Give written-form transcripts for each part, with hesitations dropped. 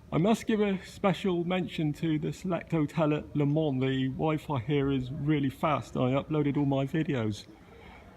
I must give a special mention to the Select Hotel at Le Mans. The Wi-Fi here is really fast. I uploaded all my videos.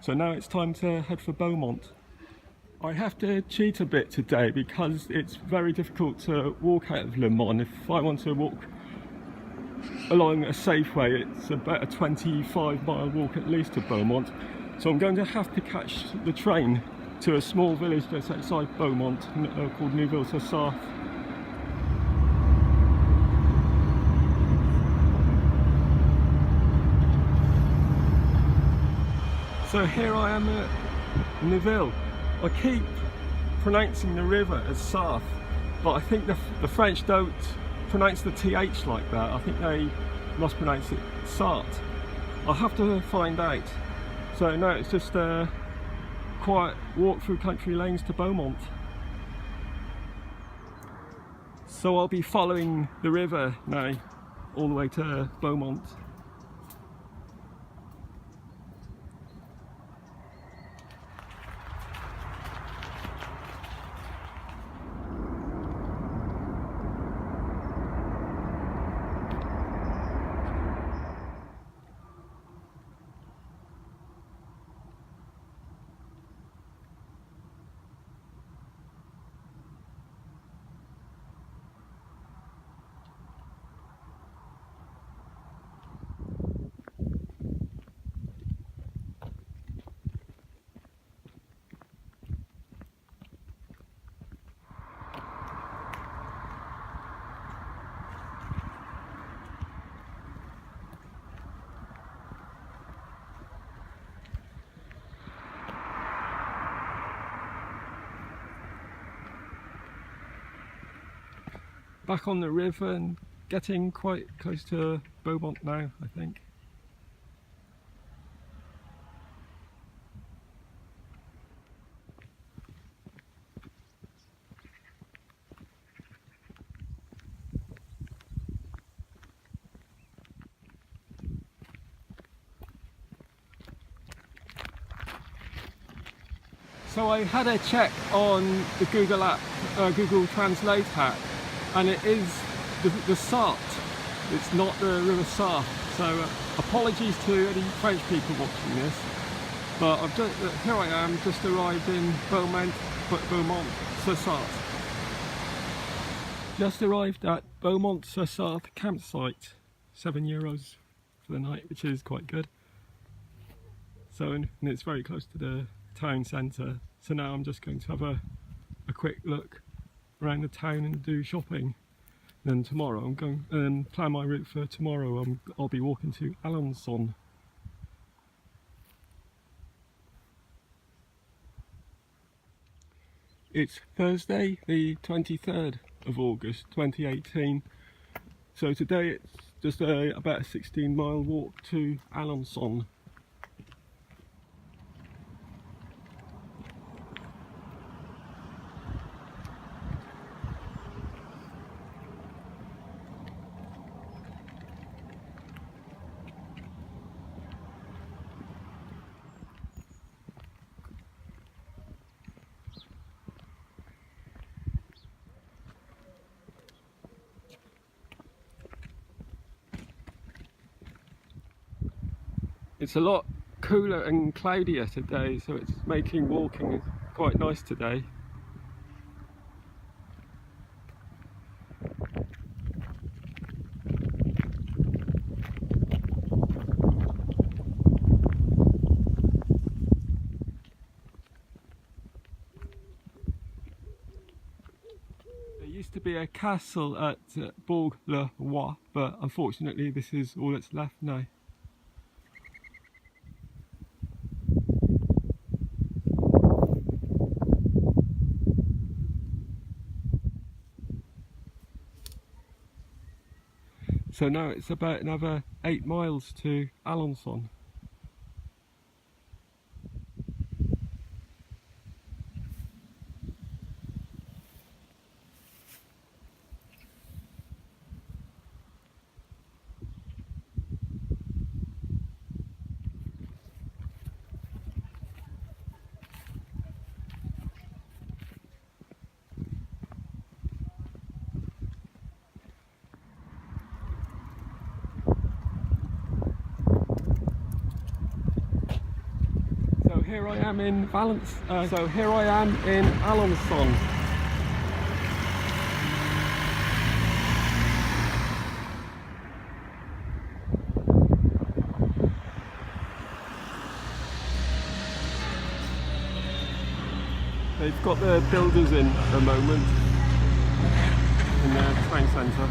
So now it's time to head for Beaumont. I have to cheat a bit today because it's very difficult to walk out of Le Mans. If I want to walk along a safe way, it's about a 25-mile walk at least to Beaumont. So I'm going to have to catch the train to a small village just outside Beaumont called Neuville-sur-Sarthe. So here I am at Neuville. I keep pronouncing the river as Sarthe, but I think the French don't pronounce the TH like that. I think they must pronounce it Sarthe. I'll have to find out. So no, it's just a quiet walk through country lanes to Beaumont. So I'll be following the river now all the way to Beaumont. Back on the river and getting quite close to Beaumont now, I think. So I had a check on the Google app, Google Translate app, and it is the Sarthe. It's not the River Sarthe. So apologies to any French people watching this, but here I am, just arrived in Beaumont-sur-Sarthe. Just arrived at Beaumont-sur-Sarthe campsite. €7 for the night, which is quite good. So, and it's very close to the town centre. So now I'm just going to have a quick look around the town and do shopping. Then tomorrow I'm going and plan my route for tomorrow. I'll be walking to Alençon. It's Thursday, the 23rd of August 2018. So today it's just about a 16-mile walk to Alençon. It's a lot cooler and cloudier today, so it's making walking quite nice today. There used to be a castle at Bourg-le-Roi, but unfortunately this is all that's left now. So now it's about another 8 miles to Alençon. here I am in here I am in Alençon. They've got the builders in at the moment in the train centre.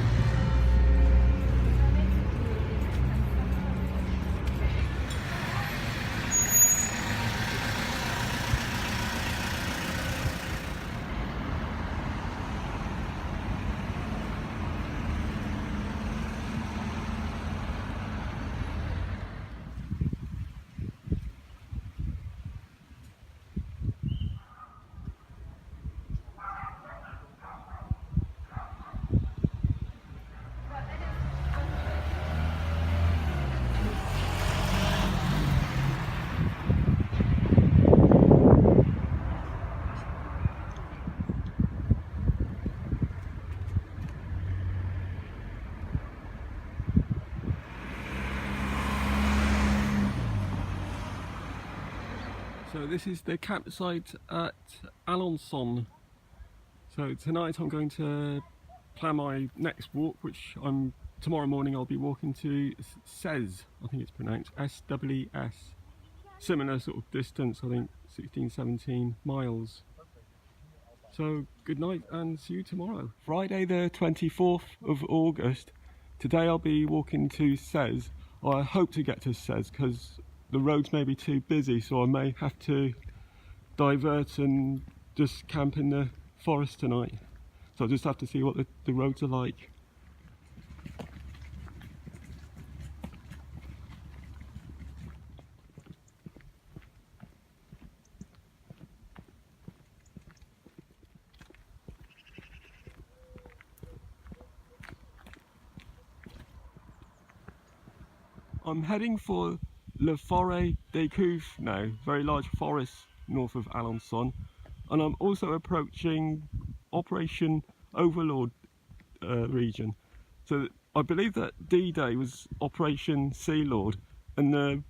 So this is the campsite at Alençon. So tonight I'm going to plan my next walk, which tomorrow morning I'll be walking to Sez, I think it's pronounced S-W-S. Similar sort of distance, I think 16, 17 miles. So good night and see you tomorrow. Friday the 24th of August. Today I'll be walking to Sez. I hope to get to Sez because the roads may be too busy, so I may have to divert and just camp in the forest tonight. So I'll just have to see what the roads are like. I'm heading for Le Forêt des Couves now, very large forest north of Alençon, and I'm also approaching Operation Overlord region. So I believe that D-Day was Operation Sea Lord and the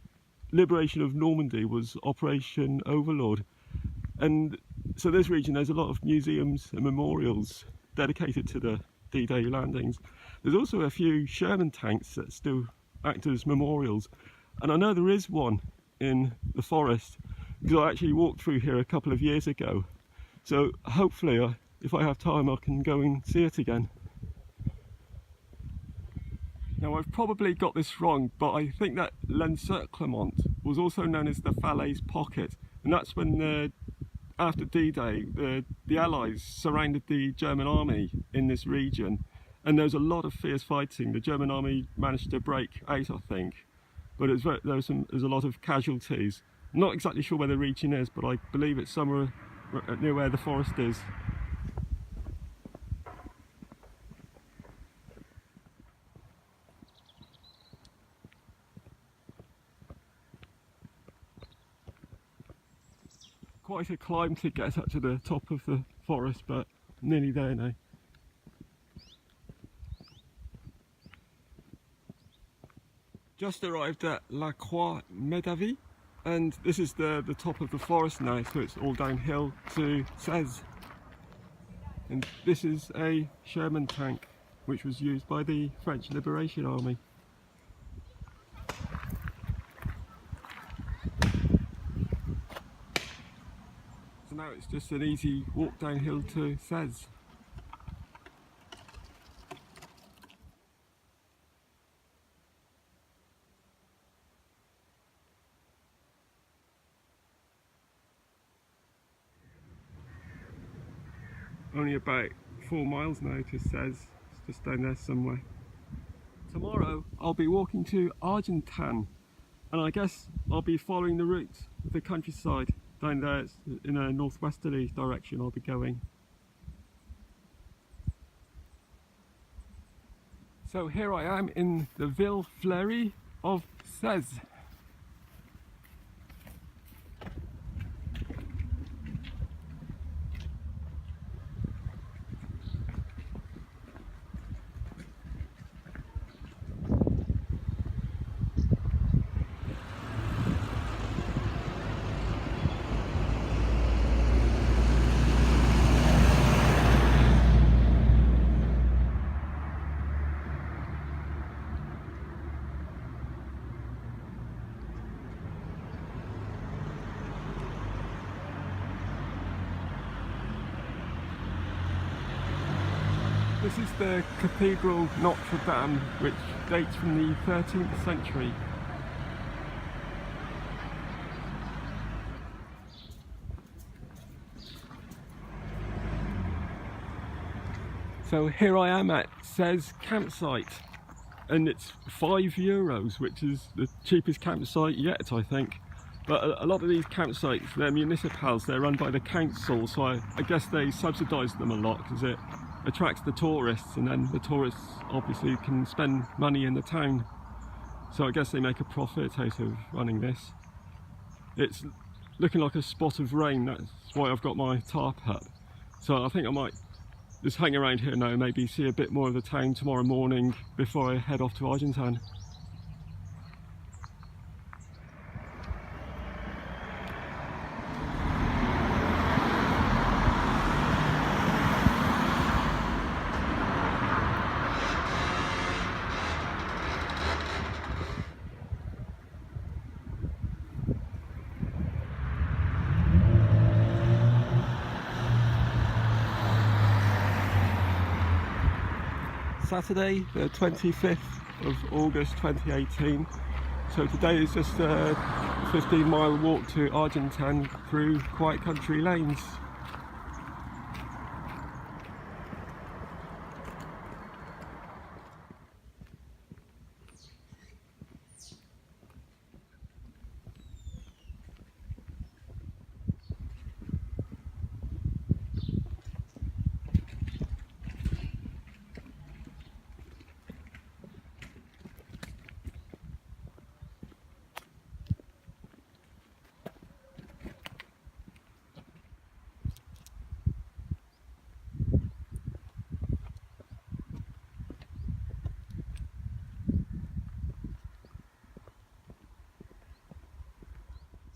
liberation of Normandy was Operation Overlord. And so this region, there's a lot of museums and memorials dedicated to the D-Day landings. There's also a few Sherman tanks that still act as memorials, and I know there is one in the forest because I actually walked through here a couple of years ago, so hopefully if I have time I can go and see it again. Now I've probably got this wrong, but I think that L'Encerclement was also known as the Falaise Pocket, and that's when after D-Day the Allies surrounded the German army in this region, and there was a lot of fierce fighting. The German army managed to break out, I think, but there's a lot of casualties. I'm not exactly sure where the region is, but I believe it's somewhere near where the forest is. Quite a climb to get up to the top of the forest, but nearly there now. Just arrived at La Croix Médavy, and this is the top of the forest now, so it's all downhill to Sez. And this is a Sherman tank which was used by the French Liberation Army. So now it's just an easy walk downhill to Sez. Only about 4 miles now to Sez, it's just down there somewhere. Tomorrow I'll be walking to Argentan, and I guess I'll be following the route of the countryside. Down there it's in a northwesterly direction I'll be going. So here I am in the Ville Fleurie of Sez. This is the Cathedral Notre Dame, which dates from the 13th century. So here I am at Says campsite, and it's €5, which is the cheapest campsite yet, I think. But a lot of these campsites, they're municipals, they're run by the council, so I guess they subsidise them a lot because it attracts the tourists, and then the tourists obviously can spend money in the town. So I guess they make a profit out of running this. It's looking like a spot of rain, that's why I've got my tarp up. So I think I might just hang around here now, maybe see a bit more of the town tomorrow morning before I head off to Argentan. Saturday, the 25th of August 2018. So today is just a 15-mile walk to Argentan through quiet country lanes.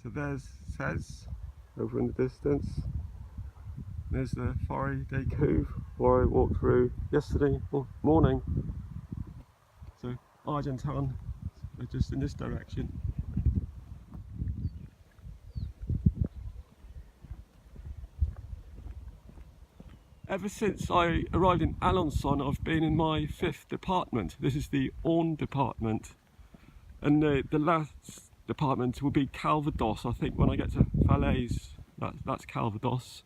So there's Says over in the distance. There's the Forêt des Couves where I walked through yesterday morning. So Argentan, just in this direction. Ever since I arrived in Alençon, I've been in my 5th department. This is the Orne department, and the last department will be Calvados. I think when I get to Falaise, that's Calvados.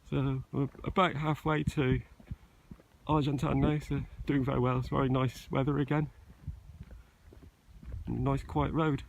So we're about halfway to Argentan now, so doing very well. It's very nice weather again. Nice quiet road.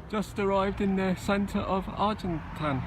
Just arrived in the centre of Argentan.